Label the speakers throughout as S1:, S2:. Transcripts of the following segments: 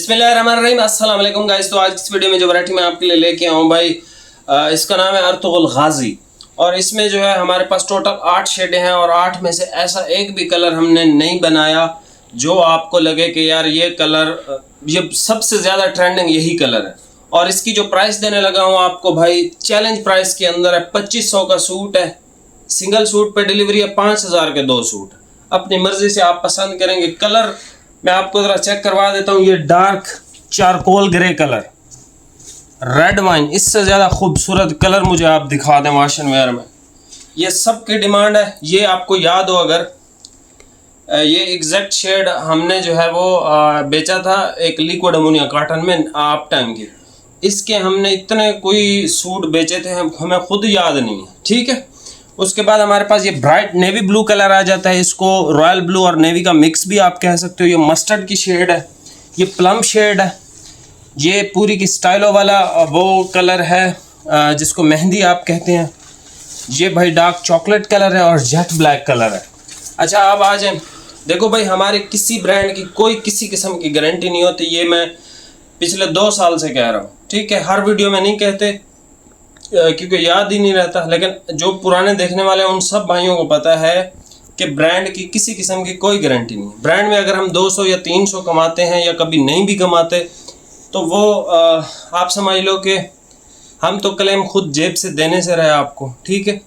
S1: बिस्मिल्लाहिर्रहमानिर्रहीम, अस्सलाम वालेकुम गाइस। तो आज इस वीडियो में जो वैरायटी मैं आपके लिए लेके आऊँ भाई, इसका नाम है अर्तुगरुल गाजी। और इसमें जो है हमारे पास टोटल 8 शेडें हैं और 8 में से ऐसा एक भी कलर हमने नहीं बनाया जो आपको लगे कि यार ये कलर, ये सबसे ज़्यादा ट्रेंडिंग यही कलर है। और इसकी जो प्राइस देने लगा हूँ आपको भाई, चैलेंज प्राइस के अंदर है। 2500 का सूट है, सिंगल सूट पे डिलीवरी है, 5000 के 2 सूट। अपनी मर्जी से आप पसंद करेंगे। कलर मैं आपको ज़रा चेक करवा देता हूँ। ये dark charcoal grey colour, red wine, इससे ज़्यादा खूबसूरत कलर मुझे आप दिखा दें वाशन वेयर में। ये सब की डिमांड है। ये आपको याद हो अगर, ये एग्जैक्ट शेड हमने जो है वो बेचा था एक लिक्विड अमोनिया कॉटन में आप टाइम की। इसके हमने इतने कोई सूट बेचे थे हमें खुद याद नहीं है, ठीक है। उसके बाद हमारे पास ये ब्राइट नेवी ब्लू कलर आ जाता है। इसको रॉयल ब्लू और नेवी का मिक्स भी आप कह सकते हो। ये मस्टर्ड की शेड है, ये प्लम शेड है, ये पूरी की स्टाइलो वाला वो कलर है जिसको मेहंदी आप कहते हैं। ये भाई डार्क चॉकलेट कलर है और जेट ब्लैक कलर है। अच्छा, अब आ जाए। देखो भाई, हमारे किसी ब्रांड की कोई किसी किस्म की गारंटी नहीं होती। ये मैं पिछले 2 साल से कह रहा हूँ, ठीक है। हर वीडियो में नहीं कहते क्योंकि याद ही नहीं रहता, लेकिन जो पुराने देखने वाले हैं उन सब भाइयों को पता है कि ब्रांड की किसी किस्म की कोई गारंटी नहीं है। ब्रांड में अगर हम 200 या 300 कमाते हैं या कभी नहीं भी कमाते तो वो आप समझ लो कि हम तो क्लेम खुद जेब से देने से रहे आपको, ठीक है।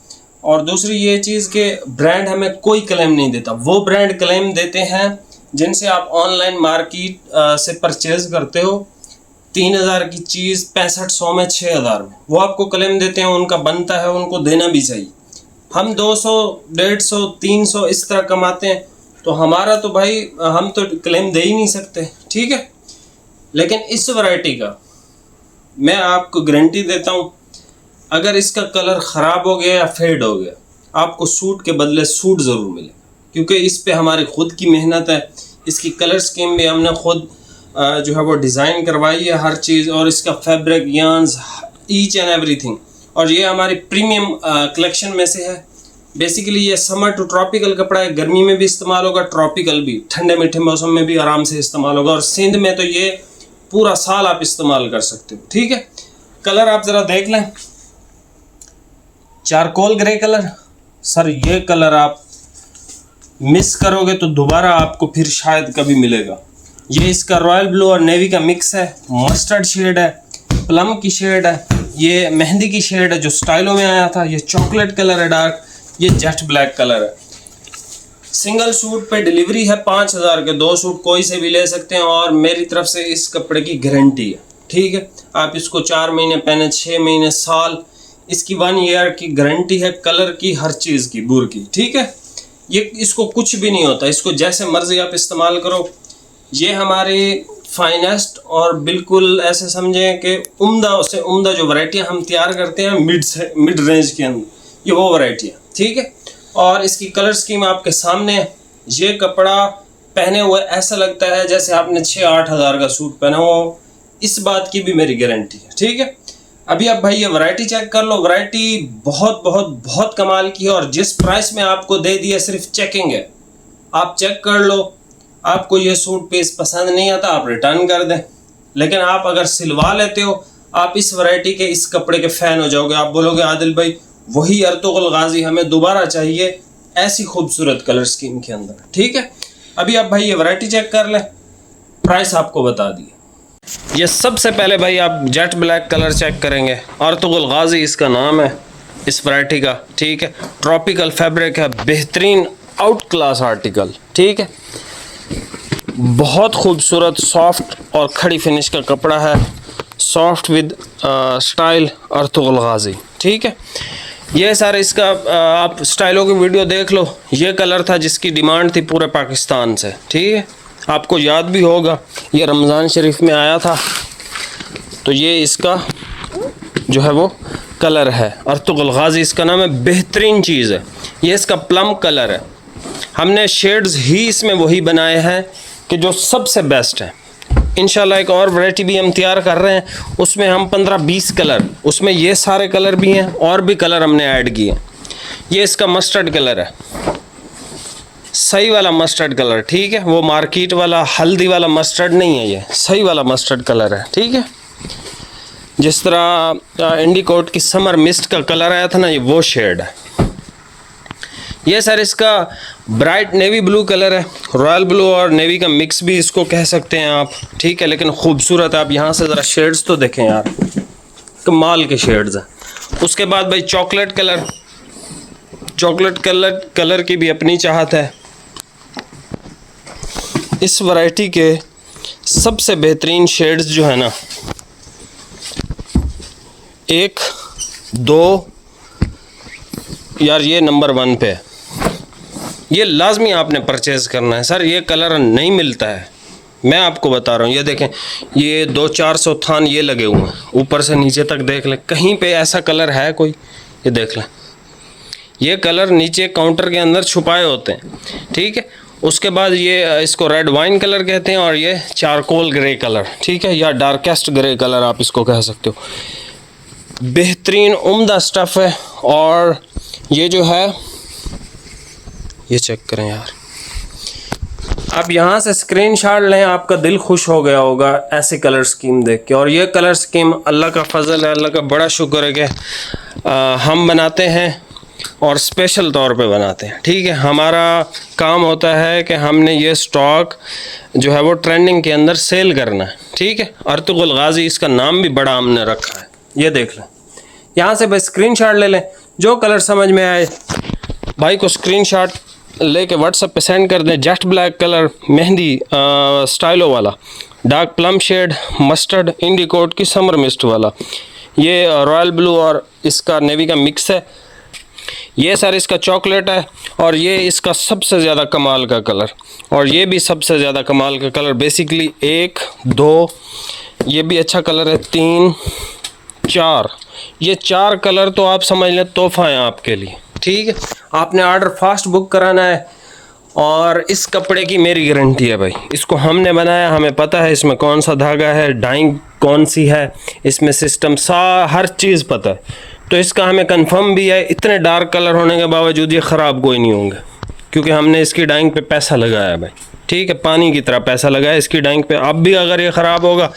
S1: और दूसरी ये चीज़ कि ब्रांड हमें कोई क्लेम नहीं देता। वो ब्रांड क्लेम देते हैं जिनसे आप ऑनलाइन मार्केट से परचेज़ करते हो। 3000 की चीज़ 6500 में, 6000 में, वो आपको क्लेम देते हैं। उनका बनता है, उनको देना भी चाहिए। हम 200, 150, 300 इस तरह कमाते हैं तो हमारा तो भाई हम तो क्लेम दे ही नहीं सकते, ठीक है। लेकिन इस वैरायटी का मैं आपको गारंटी देता हूँ, अगर इसका कलर ख़राब हो गया या फेड हो गया, आपको सूट के बदले सूट ज़रूर मिलेगा, क्योंकि इस पे हमारी खुद की मेहनत है। इसकी कलर स्कीम भी हमने खुद जो है वो डिज़ाइन करवाई है, हर चीज़। और इसका fabric, yarns, each and everything. और ये हमारी प्रीमियम कलेक्शन में से है। बेसिकली ये समर टू ट्रॉपिकल कपड़ा है। गर्मी में भी इस्तेमाल होगा, ट्रॉपिकल भी, ठंडे मीठे मौसम में भी आराम से इस्तेमाल होगा। और सिंध में तो ये पूरा साल आप इस्तेमाल कर सकते हो, ठीक है। कलर आप ज़रा देख लें, चारकोल ग्रे कलर। सर ये कलर आप मिस करोगे तो दोबारा आपको फिर शायद कभी मिलेगा। ये इसका रॉयल ब्लू और नेवी का मिक्स है, मस्टर्ड शेड है, प्लम की शेड है, ये मेहंदी की शेड है जो स्टाइलो में आया था, ये चॉकलेट कलर है डार्क, ये जेट ब्लैक कलर है। सिंगल सूट पे डिलीवरी है, 5000 के 2 सूट कोई से भी ले सकते हैं। और मेरी तरफ से इस कपड़े की गारंटी है, ठीक है। आप इसको 4 महीने पहने, 6 महीने, साल, इसकी 1 ईयर की गारंटी है, कलर की, हर चीज़ की, बुर की, ठीक है। ये इसको कुछ भी नहीं होता, इसको जैसे मर्जी आप इस्तेमाल करो। ये हमारी फाइनेस्ट और बिल्कुल ऐसे समझें कि उम्दा से उम्दा जो वैरायटियाँ हम तैयार करते हैं मिड रेंज के अंदर, ये वो वैरायटियाँ, ठीक है। और इसकी कलर स्कीम आपके सामने है। ये कपड़ा पहने हुए ऐसा लगता है जैसे आपने 6-8 हज़ार का सूट पहना हो। इस बात की भी मेरी गारंटी है, ठीक है। अभी आप भाई ये वैरायटी चेक कर लो। वैरायटी बहुत बहुत बहुत कमाल की है। और जिस प्राइस में आपको दे दिया, सिर्फ चेकिंग है, आप चेक कर लो। आपको ये सूट पीस पसंद नहीं आता, आप रिटर्न कर दें। लेकिन आप अगर सिलवा लेते हो, आप इस वैरायटी के, इस कपड़े के फ़ैन हो जाओगे। आप बोलोगे आदिल भाई वही अर्तुगरुल गाजी हमें दोबारा चाहिए, ऐसी खूबसूरत कलर स्कीम के अंदर, ठीक है। अभी आप भाई ये वैरायटी चेक कर लें, प्राइस आपको बता दिए। ये सबसे पहले भाई आप जेट ब्लैक कलर चेक करेंगे, अर्तुगरुल गाजी इसका नाम है इस वैरायटी का, ठीक है। ट्रॉपिकल फैब्रिक है, बेहतरीन आउट क्लास आर्टिकल, ठीक है। बहुत खूबसूरत सॉफ्ट और खड़ी फिनिश का कपड़ा है, सॉफ्ट विद स्टाइल अर्तुगरुल गाजी, ठीक है। ये सारे इसका आप स्टाइलों की वीडियो देख लो। ये कलर था जिसकी डिमांड थी पूरे पाकिस्तान से, ठीक है। आपको याद भी होगा ये रमज़ान शरीफ में आया था। तो ये इसका जो है वो कलर है, अर्तुगरुल गाजी इसका नाम है। बेहतरीन चीज़ है। ये इसका प्लम कलर है। हमने शेड्स ही इसमें वही बनाए हैं कि जो सबसे बेस्ट है। इंशाल्लाह एक और वैरायटी भी हम तैयार कर रहे हैं, उसमें हम 15-20 कलर, उसमें ये सारे कलर भी हैं और भी कलर हमने ऐड किए। ये इसका मस्टर्ड कलर है, सही वाला मस्टर्ड कलर, ठीक है, वो मार्केट वाला हल्दी वाला मस्टर्ड नहीं है, ये सही वाला मस्टर्ड कलर है, ठीक है। जिस तरह इंडिकोट की समर मिस्ट का कलर आया था ना, ये वो शेड है। ये सर इसका ब्राइट नेवी ब्लू कलर है, रॉयल ब्लू और नेवी का मिक्स भी इसको कह सकते हैं आप, ठीक है, लेकिन खूबसूरत है। आप यहाँ से ज़रा शेड्स तो देखें यार, कमाल के शेड्स हैं। उसके बाद भाई चॉकलेट कलर की भी अपनी चाहत है। इस वैरायटी के सबसे बेहतरीन शेड्स जो है ना, 1, 2 यार, ये नंबर 1 पे है। ये लाजमी आपने परचेज़ करना है सर, ये कलर नहीं मिलता है, मैं आपको बता रहा हूँ। ये देखें, ये 200-400 थान ये लगे हुए हैं, ऊपर से नीचे तक देख लें, कहीं पे ऐसा कलर है कोई? ये देख लें, ये कलर नीचे काउंटर के अंदर छुपाए होते हैं, ठीक है। उसके बाद ये इसको रेड वाइन कलर कहते हैं, और ये चारकोल ग्रे कलर, ठीक है, या डार्केस्ट ग्रे कलर आप इसको कह सकते हो। बेहतरीन उम्दा स्टफ़ है। और ये जो है, ये चेक करें यार, आप यहाँ से स्क्रीनशॉट लें, आपका दिल खुश हो गया होगा ऐसे कलर स्कीम देख के। और ये कलर स्कीम अल्लाह का फजल है, अल्लाह का बड़ा शुक्र है कि हम बनाते हैं और स्पेशल तौर पे बनाते हैं, ठीक है। हमारा काम होता है कि हमने ये स्टॉक जो है वो ट्रेंडिंग के अंदर सेल करना है, ठीक है। अर्तुगरुल गाजी इसका नाम भी बड़ा हमने रखा है। ये देख लें, यहाँ से भाई स्क्रीनशॉट ले लें, जो कलर समझ में आए भाई को स्क्रीनशॉट लेके व्हाट्सएप पे सेंड कर दें। Jet black colour, mehndi Stylo वाला, डार्क प्लम शेड, मस्टर्ड, इंडिकोट की समर मिस्ट वाला, ये रॉयल ब्लू और इसका नेवी का मिक्स है, ये सर इसका चॉकलेट है, और ये इसका सबसे ज़्यादा कमाल का कलर, और ये भी सबसे ज़्यादा कमाल का कलर। बेसिकली 1, 2, ये भी अच्छा कलर है, 3, 4, ये 4 कलर तो आप समझ लें तोहफा है आपके लिए, ठीक है। आपने ऑर्डर फास्ट बुक कराना है, और इस कपड़े की मेरी गारंटी है भाई, इसको हमने बनाया, हमें पता है इसमें कौन सा धागा है, डाइंग कौन सी है, इसमें सिस्टम हर चीज़ पता है, तो इसका हमें कंफर्म भी है। इतने डार्क कलर होने के बावजूद ये ख़राब कोई नहीं होंगे, क्योंकि हमने इसकी डाइंग पे पैसा लगाया भाई, ठीक है, पानी की तरह पैसा लगाया इसकी डाइंग पे। अब भी अगर ये ख़राब होगा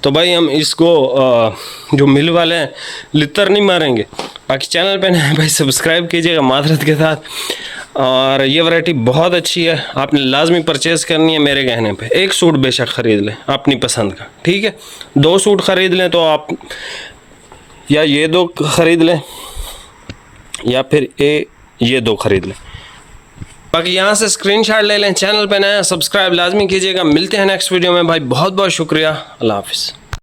S1: तो भाई हम इसको जो मिल वाले हैं लितर नहीं मारेंगे। बाकी चैनल पे नए भाई सब्सक्राइब कीजिएगा मादरत के साथ। और ये वैरायटी बहुत अच्छी है, आपने लाजमी परचेज़ करनी है मेरे कहने पे। 1 सूट बेशक ख़रीद लें अपनी पसंद का, ठीक है। 2 सूट ख़रीद लें तो आप या ये 2 ख़रीद लें, या फिर ये 2 ख़रीद लें। बाकी यहाँ से स्क्रीनशॉट ले लें। चैनल पे नया सब्सक्राइब लाजमी कीजिएगा। मिलते हैं नेक्स्ट वीडियो में भाई, बहुत बहुत शुक्रिया, अल्लाह हाफिज़।